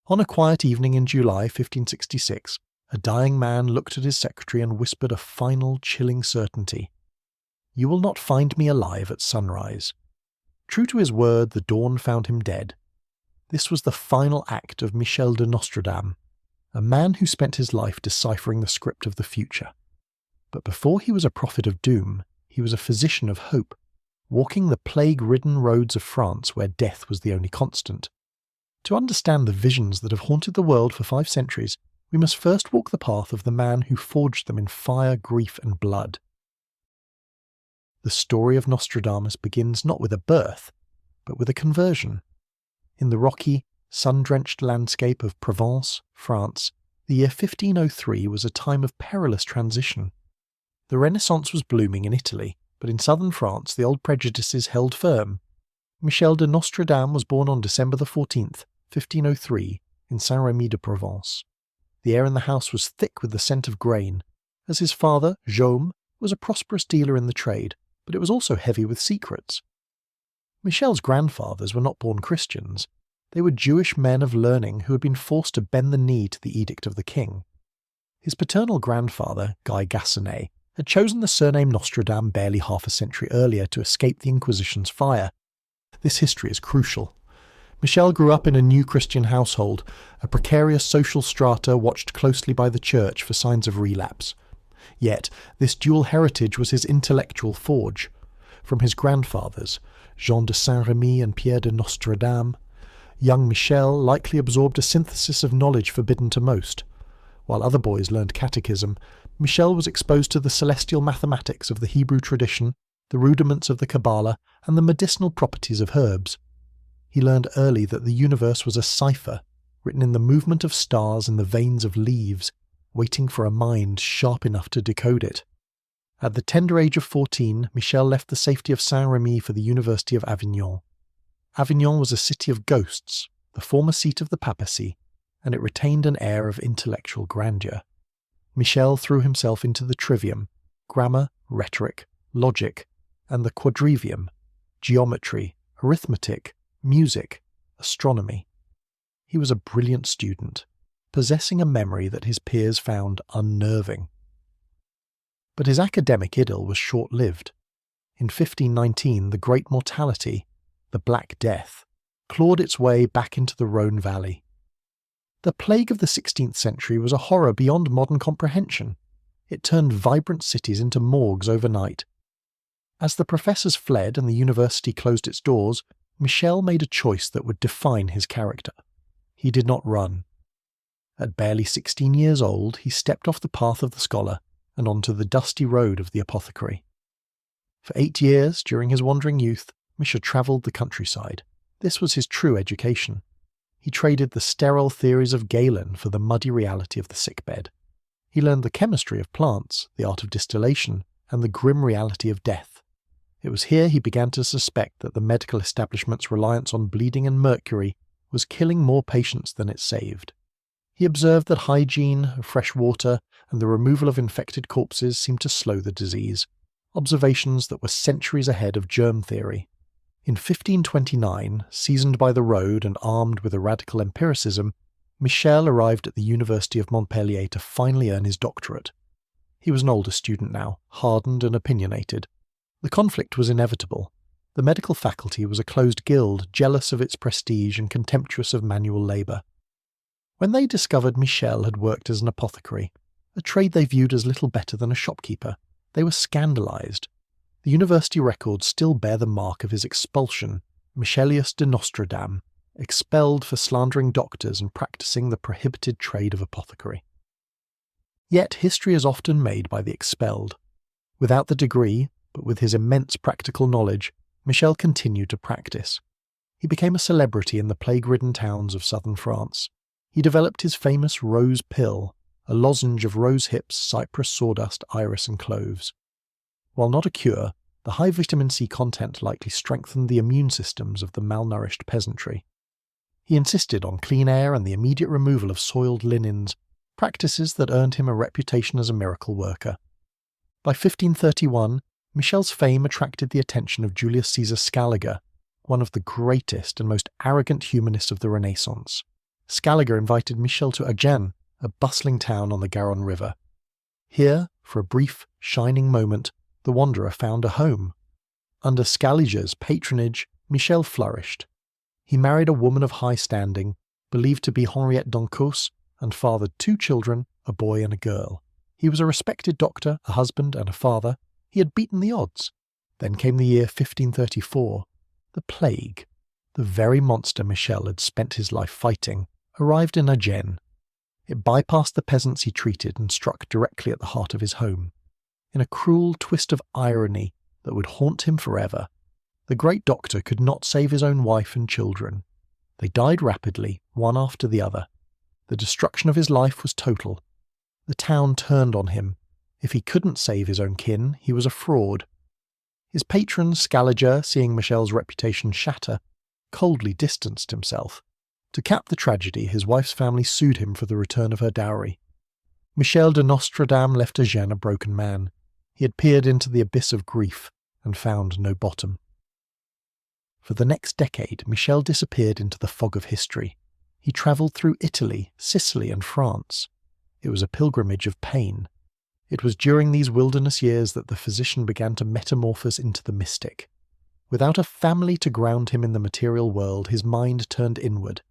On a quiet evening in July 1566, a dying man looked at his secretary and whispered a final, chilling certainty. "You will not find me alive at sunrise." True to his word, the dawn found him dead. This was the final act of Michel de Nostredame, a man who spent his life deciphering the script of the future. But before he was a prophet of doom, he was a physician of hope, walking the plague-ridden roads of France where death was the only constant. To understand the visions that have haunted the world for 5 centuries, we must first walk the path of the man who forged them in fire, grief, and blood. The story of Nostradamus begins not with a birth, but with a conversion. In the rocky, sun-drenched landscape of Provence, France, the year 1503 was a time of perilous transition. The Renaissance was blooming in Italy, but in southern France the old prejudices held firm. Michel de Nostredame was born on December the 14th, 1503, in Saint-Rémy-de-Provence. The air in the house was thick with the scent of grain, as his father, Jaume, was a prosperous dealer in the trade, but it was also heavy with secrets. Michel's grandfathers were not born Christians. They were Jewish men of learning who had been forced to bend the knee to the edict of the king. His paternal grandfather, Guy Gassenet, had chosen the surname Nostradame barely half a century earlier to escape the Inquisition's fire. This history is crucial. Michel grew up in a new Christian household, a precarious social strata watched closely by the church for signs of relapse. Yet, this dual heritage was his intellectual forge. From his grandfathers, Jean de Saint-Remy and Pierre de Nostredame, young Michel likely absorbed a synthesis of knowledge forbidden to most. While other boys learned catechism, Michel was exposed to the celestial mathematics of the Hebrew tradition, the rudiments of the Kabbalah, and the medicinal properties of herbs. He learned early that the universe was a cipher, written in the movement of stars in the veins of leaves, waiting for a mind sharp enough to decode it. At the tender age of 14, Michel left the safety of Saint-Remy for the University of Avignon. Avignon was a city of ghosts, the former seat of the papacy, and it retained an air of intellectual grandeur. Michel threw himself into the trivium, grammar, rhetoric, logic, and the quadrivium, geometry, arithmetic, music, astronomy. He was a brilliant student, possessing a memory that his peers found unnerving. But his academic idyll was short-lived. In 1519, the Great Mortality, the Black Death, clawed its way back into the Rhône Valley. The plague of the 16th century was a horror beyond modern comprehension. It turned vibrant cities into morgues overnight. As the professors fled and the university closed its doors, Michel made a choice that would define his character. He did not run. At barely 16 years old, he stepped off the path of the scholar and onto the dusty road of the apothecary. For 8 years, during his wandering youth, Michel travelled the countryside. This was his true education. He traded the sterile theories of Galen for the muddy reality of the sickbed. He learned the chemistry of plants, the art of distillation, and the grim reality of death. It was here he began to suspect that the medical establishment's reliance on bleeding and mercury was killing more patients than it saved. He observed that hygiene, fresh water, and the removal of infected corpses seemed to slow the disease, observations that were centuries ahead of germ theory. In 1529, seasoned by the road and armed with a radical empiricism, Michel arrived at the University of Montpellier to finally earn his doctorate. He was an older student now, hardened and opinionated. The conflict was inevitable. The medical faculty was a closed guild, jealous of its prestige and contemptuous of manual labour. When they discovered Michel had worked as an apothecary, a trade they viewed as little better than a shopkeeper, they were scandalised. The university records still bear the mark of his expulsion, Michelius de Nostredame, expelled for slandering doctors and practising the prohibited trade of apothecary. Yet history is often made by the expelled. Without the degree, but with his immense practical knowledge, Michel continued to practice. He became a celebrity in the plague-ridden towns of southern France. He developed his famous rose pill, a lozenge of rose hips, cypress, sawdust, iris and cloves. While not a cure, the high vitamin C content likely strengthened the immune systems of the malnourished peasantry. He insisted on clean air and the immediate removal of soiled linens, practices that earned him a reputation as a miracle worker. By 1531, Michel's fame attracted the attention of Julius Caesar Scaliger, one of the greatest and most arrogant humanists of the Renaissance. Scaliger invited Michel to Agen, a bustling town on the Garonne River. Here, for a brief, shining moment, the wanderer found a home. Under Scaliger's patronage, Michel flourished. He married a woman of high standing, believed to be Henriette d'Encausse, and fathered 2 children, a boy and a girl. He was a respected doctor, a husband, and a father. He had beaten the odds. Then came the year 1534. The plague, the very monster Michel had spent his life fighting, arrived in Agen. It bypassed the peasants he treated and struck directly at the heart of his home. In a cruel twist of irony that would haunt him forever, the great doctor could not save his own wife and children. They died rapidly, one after the other. The destruction of his life was total. The town turned on him. If he couldn't save his own kin, he was a fraud. His patron, Scaliger, seeing Michel's reputation shatter, coldly distanced himself. To cap the tragedy, his wife's family sued him for the return of her dowry. Michel de Nostredame left Agen a broken man. He had peered into the abyss of grief and found no bottom. For the next decade, Michel disappeared into the fog of history. He travelled through Italy, Sicily, and France. It was a pilgrimage of pain. It was during these wilderness years that the physician began to metamorphose into the mystic. Without a family to ground him in the material world, his mind turned inward.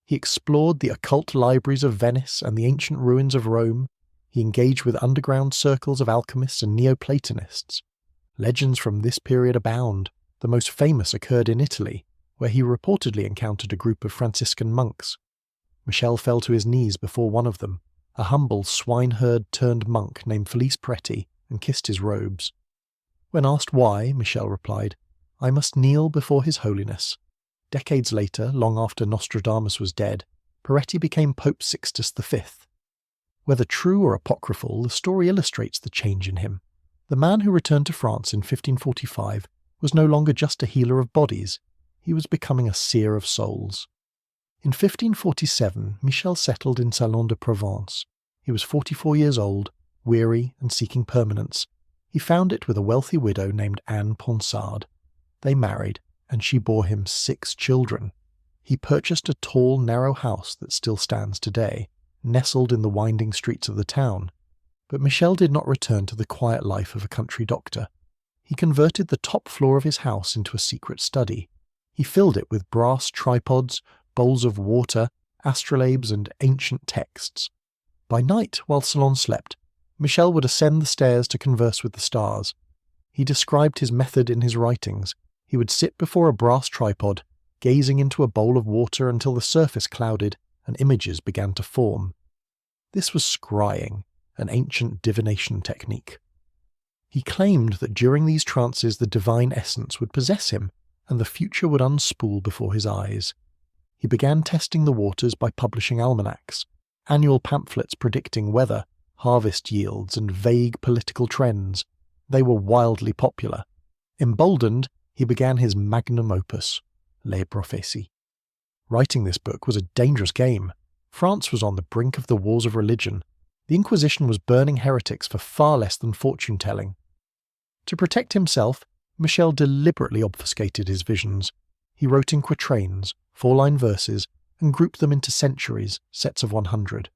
He explored the occult libraries of Venice and the ancient ruins of Rome. He engaged with underground circles of alchemists and Neoplatonists. Legends from this period abound. The most famous occurred in Italy, where he reportedly encountered a group of Franciscan monks. Michel fell to his knees before one of them, a humble swineherd-turned-monk named Felice Preti, and kissed his robes. When asked why, Michel replied, "I must kneel before His Holiness." Decades later, long after Nostradamus was dead, Preti became Pope Sixtus V. Whether true or apocryphal, the story illustrates the change in him. The man who returned to France in 1545 was no longer just a healer of bodies, he was becoming a seer of souls. In 1547, Michel settled in Salon de Provence. He was 44 years old, weary and seeking permanence. He found it with a wealthy widow named Anne Ponsard. They married, and she bore him 6 children. He purchased a tall, narrow house that still stands today, nestled in the winding streets of the town. But Michel did not return to the quiet life of a country doctor. He converted the top floor of his house into a secret study. He filled it with brass tripods, bowls of water, astrolabes, and ancient texts. By night, while Salon slept, Michel would ascend the stairs to converse with the stars. He described his method in his writings. He would sit before a brass tripod, gazing into a bowl of water until the surface clouded and images began to form. This was scrying, an ancient divination technique. He claimed that during these trances the divine essence would possess him, and the future would unspool before his eyes. He began testing the waters by publishing almanacs, annual pamphlets predicting weather, harvest yields, and vague political trends. They were wildly popular. Emboldened, he began his magnum opus, Les Prophéties. Writing this book was a dangerous game. France was on the brink of the wars of religion. The Inquisition was burning heretics for far less than fortune-telling. To protect himself, Michel deliberately obfuscated his visions. He wrote in quatrains, 4-line verses, and grouped them into centuries, sets of 100.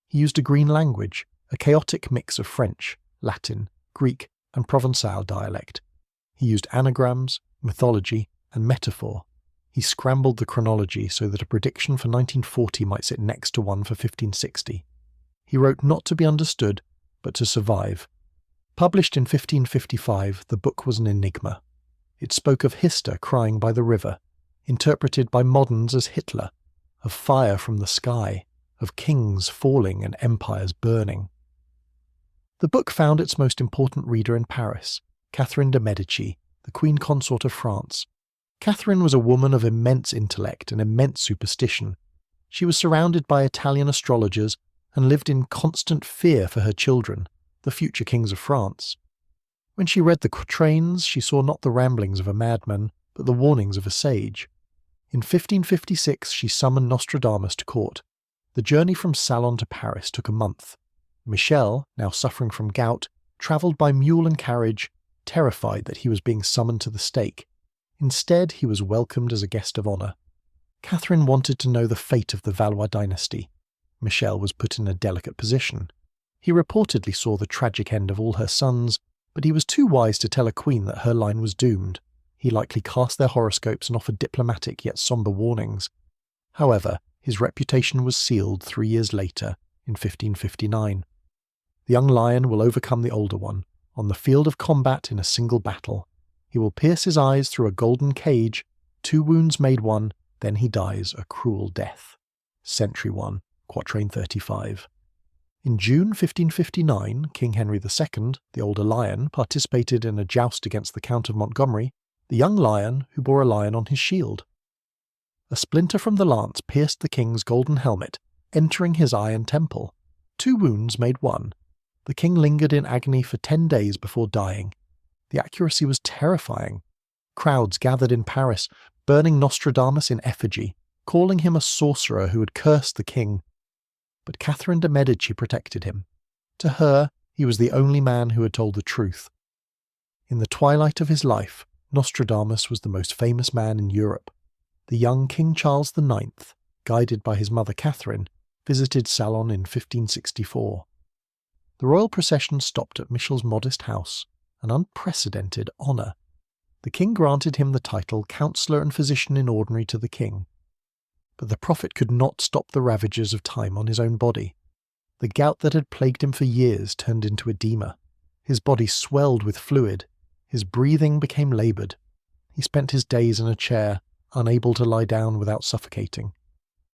He used a green language, a chaotic mix of French, Latin, Greek, and Provençal dialect. He used anagrams, mythology, and metaphor. He scrambled the chronology so that a prediction for 1940 might sit next to one for 1560. He wrote not to be understood, but to survive. Published in 1555, the book was an enigma. It spoke of Hister crying by the river, interpreted by moderns as Hitler, of fire from the sky, of kings falling and empires burning. The book found its most important reader in Paris, Catherine de' Medici, the Queen Consort of France. Catherine was a woman of immense intellect and immense superstition. She was surrounded by Italian astrologers and lived in constant fear for her children, the future kings of France. When she read the quatrains, she saw not the ramblings of a madman, but the warnings of a sage. In 1556, she summoned Nostradamus to court. The journey from Salon to Paris took a month. Michel, now suffering from gout, travelled by mule and carriage, terrified that he was being summoned to the stake. Instead, he was welcomed as a guest of honour. Catherine wanted to know the fate of the Valois dynasty. Michel was put in a delicate position. He reportedly saw the tragic end of all her sons, but he was too wise to tell a queen that her line was doomed. He likely cast their horoscopes and offered diplomatic yet sombre warnings. However, his reputation was sealed 3 years later, in 1559. The young lion will overcome the older one, on the field of combat in a single battle. He will pierce his eyes through a golden cage, 2 wounds made 1, then he dies a cruel death. Century 1, quatrain 35. In June 1559, King Henry II, the older lion, participated in a joust against the Count of Montgomery, the young lion who bore a lion on his shield. A splinter from the lance pierced the king's golden helmet, entering his iron temple. 2 wounds made 1. The king lingered in agony for 10 days before dying. The accuracy was terrifying. Crowds gathered in Paris, burning Nostradamus in effigy, calling him a sorcerer who had cursed the king. But Catherine de' Medici protected him. To her, he was the only man who had told the truth. In the twilight of his life, Nostradamus was the most famous man in Europe. The young King Charles IX, guided by his mother Catherine, visited Salon in 1564. The royal procession stopped at Michel's modest house, an unprecedented honour. The king granted him the title Counsellor and Physician in Ordinary to the king. But the prophet could not stop the ravages of time on his own body. The gout that had plagued him for years turned into edema. His body swelled with fluid. His breathing became laboured. He spent his days in a chair, unable to lie down without suffocating.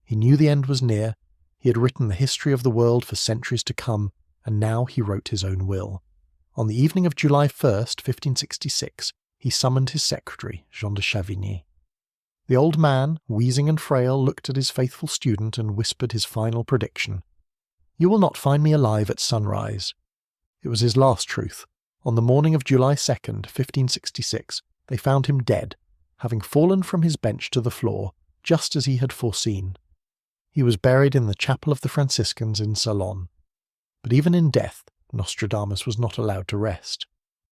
He knew the end was near. He had written the history of the world for centuries to come, and now he wrote his own will. On the evening of July 1st, 1566, he summoned his secretary, Jean de Chavigny. The old man, wheezing and frail, looked at his faithful student and whispered his final prediction. "You will not find me alive at sunrise." It was his last truth. On the morning of July 2nd, 1566, they found him dead, having fallen from his bench to the floor, just as he had foreseen. He was buried in the chapel of the Franciscans in Salon. But even in death, Nostradamus was not allowed to rest.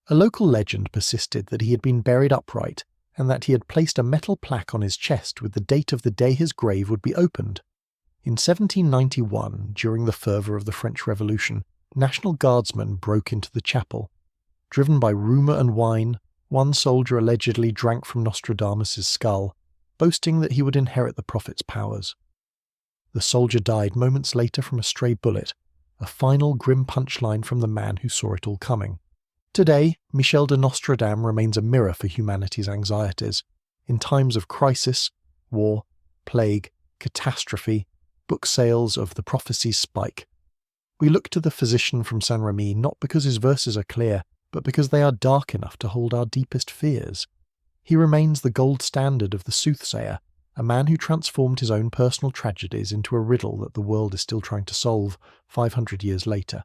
A local legend persisted that he had been buried upright, and that he had placed a metal plaque on his chest with the date of the day his grave would be opened. In 1791, during the fervour of the French Revolution, National Guardsmen broke into the chapel. Driven by rumour and wine, one soldier allegedly drank from Nostradamus's skull, boasting that he would inherit the prophet's powers. The soldier died moments later from a stray bullet, a final grim punchline from the man who saw it all coming. Today, Michel de Nostredame remains a mirror for humanity's anxieties. In times of crisis, war, plague, catastrophe, book sales of the Prophecies spike. We look to the physician from Saint-Remy not because his verses are clear, but because they are dark enough to hold our deepest fears. He remains the gold standard of the soothsayer, a man who transformed his own personal tragedies into a riddle that the world is still trying to solve 500 years later.